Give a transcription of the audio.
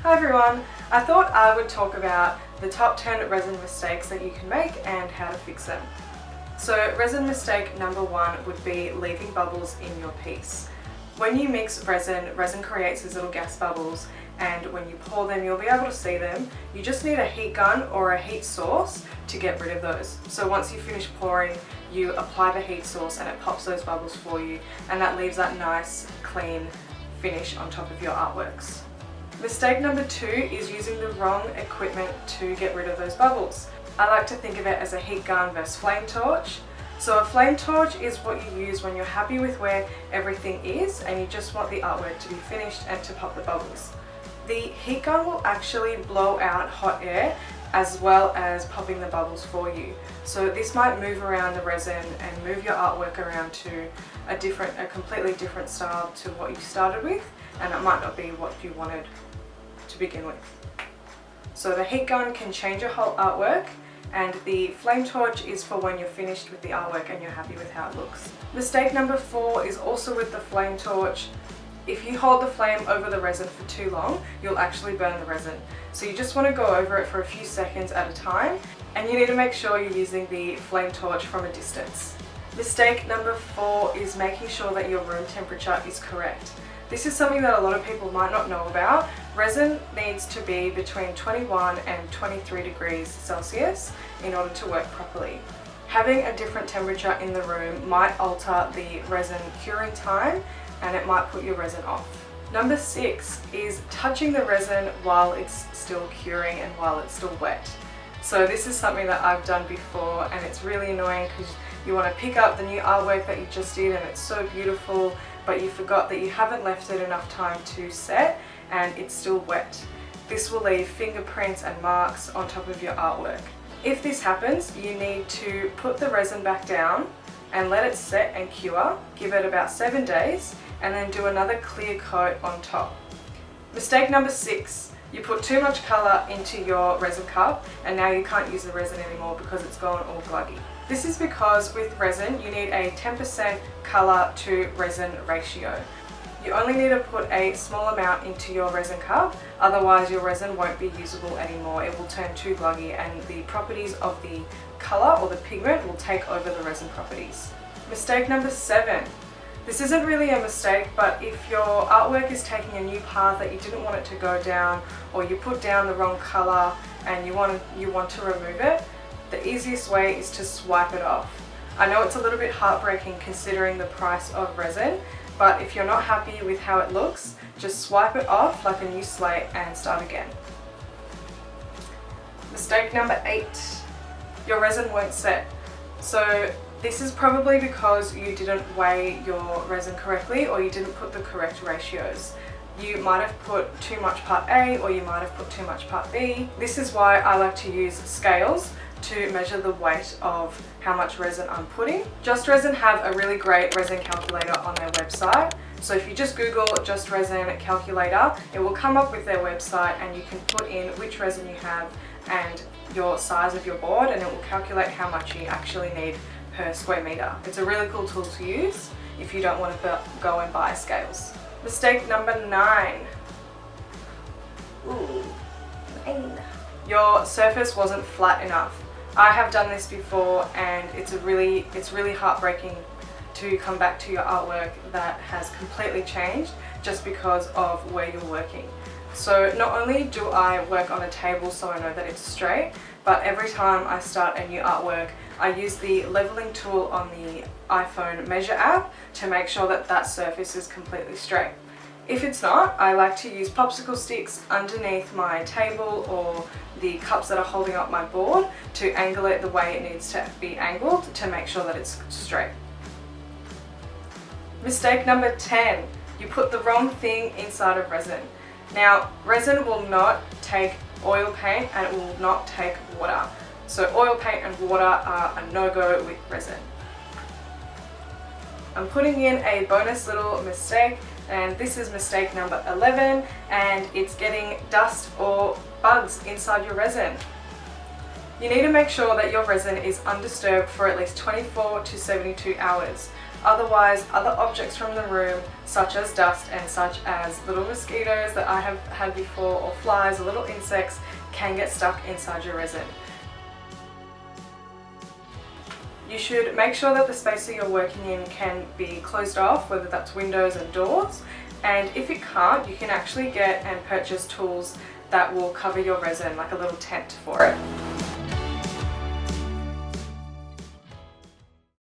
Hi everyone! I thought I would talk about the top 10 resin mistakes that you can make and how to fix them. So resin mistake number 1 would be leaving bubbles in your piece. When you mix resin, resin creates these little gas bubbles, and when you pour them you'll be able to see them. You just need a heat gun or a heat source to get rid of those. So once you finish pouring, you apply the heat source and it pops those bubbles for you, and that leaves that nice clean finish on top of your artworks. Mistake number 2 is using the wrong equipment to get rid of those bubbles. I like to think of it as a heat gun versus flame torch. So a flame torch is what you use when you're happy with where everything is and you just want the artwork to be finished and to pop the bubbles. The heat gun will actually blow out hot air as well as popping the bubbles for you. So this might move around the resin and move your artwork around to a completely different style to what you started with, and it might not be what you wanted to begin with. So the heat gun can change your whole artwork, and the flame torch is for when you're finished with the artwork and you're happy with how it looks. Mistake number 4 is also with the flame torch. If you hold the flame over the resin for too long, you'll actually burn the resin. So you just want to go over it for a few seconds at a time, and you need to make sure you're using the flame torch from a distance. Mistake number 4 is making sure that your room temperature is correct. This is something that a lot of people might not know about. Resin needs to be between 21 and 23 degrees Celsius in order to work properly. Having a different temperature in the room might alter the resin curing time, and it might put your resin off. Number 6 is touching the resin while it's still curing and while it's still wet. So this is something that I've done before, and it's really annoying because you want to pick up the new artwork that you just did and it's so beautiful, but you forgot that you haven't left it enough time to set and it's still wet. This will leave fingerprints and marks on top of your artwork. If this happens, you need to put the resin back down and let it set and cure. Give it about 7 days and then do another clear coat on top. Mistake number 6. You put too much colour into your resin cup and now you can't use the resin anymore because it's gone all gluggy. This is because with resin you need a 10% colour to resin ratio. You only need to put a small amount into your resin cup, otherwise your resin won't be usable anymore. It will turn too gluggy and the properties of the colour or the pigment will take over the resin properties. Mistake number 7. This isn't really a mistake, but if your artwork is taking a new path that you didn't want it to go down, or you put down the wrong colour and you want to remove it, the easiest way is to swipe it off. I know it's a little bit heartbreaking considering the price of resin, but if you're not happy with how it looks, just swipe it off like a new slate and start again. Mistake number 8. Your resin won't set. So this is probably because you didn't weigh your resin correctly or you didn't put the correct ratios. You might have put too much part A or you might have put too much part B. This is why I like to use scales to measure the weight of how much resin I'm putting. Just Resin have a really great resin calculator on their website. So if you just Google Just Resin calculator, it will come up with their website and you can put in which resin you have and your size of your board, and it will calculate how much you actually need per square meter. It's a really cool tool to use if you don't want to go and buy scales. Mistake number 9. Ooh, 9. Your surface wasn't flat enough. I have done this before and it's really heartbreaking to come back to your artwork that has completely changed just because of where you're working. So not only do I work on a table so I know that it's straight, but every time I start a new artwork, I use the leveling tool on the iPhone Measure app to make sure that that surface is completely straight. If it's not, I like to use popsicle sticks underneath my table or the cups that are holding up my board to angle it the way it needs to be angled to make sure that it's straight. Mistake number 10. You put the wrong thing inside of resin. Now, resin will not take oil paint and it will not take water. So oil paint and water are a no-go with resin. I'm putting in a bonus little mistake, and this is mistake number 11, and it's getting dust or bugs inside your resin. You need to make sure that your resin is undisturbed for at least 24 to 72 hours. Otherwise, other objects from the room, such as dust and such as little mosquitoes that I have had before, or flies or little insects, can get stuck inside your resin. You should make sure that the space that you're working in can be closed off, whether that's windows and doors, and if it can't, you can actually get and purchase tools that will cover your resin, like a little tent for it.